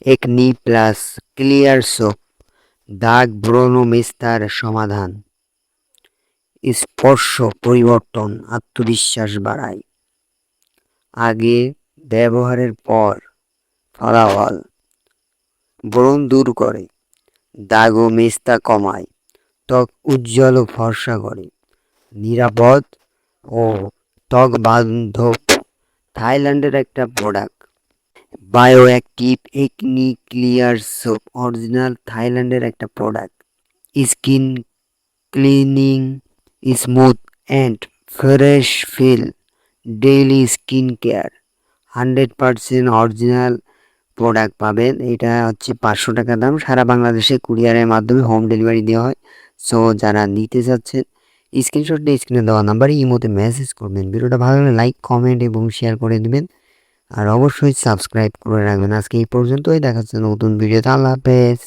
Acne plus clear soap দাগ ব্রণ ও মেস্তার সমাধান। স্পর্শ পরিবর্তন আত্মবিশ্বাস বাড়ায়। আগে ব্যবহারের পর ফলাফল ব্রণ দূর করে, দাগ ও মেস্তা কমায়, ত্বক উজ্জ্বল ও ফর্সা করে। নিরাপদ ও ত্বক বান্ধব থাইল্যান্ডের একটা product. Bio active acne clear soap original থাইল্যান্ডের একটা product. Skin cleaning smooth and fresh feel daily skin care 100% original product পাবেন। এটা হচ্ছে 500 টাকা দাম। সারা বাংলাদেশে কুরিয়ারের মাধ্যমে হোম ডেলিভারি দেওয়া হয়। সো যারা নিতে চাচ্ছেন স্ক্রিনশট দিয়ে স্ক্রিনে দেওয়া নাম্বারে ইমোতে মেসেজ করবেন। ভিডিওটা ভালো লাগলে লাইক কমেন্ট এবং শেয়ার করে দিবেন আর অবশ্যই সাবস্ক্রাইব করে রাখবেন। আজকে এই পর্যন্তই, দেখা হচ্ছে নতুন ভিডিওতে। আল্লাহ হাফেজ।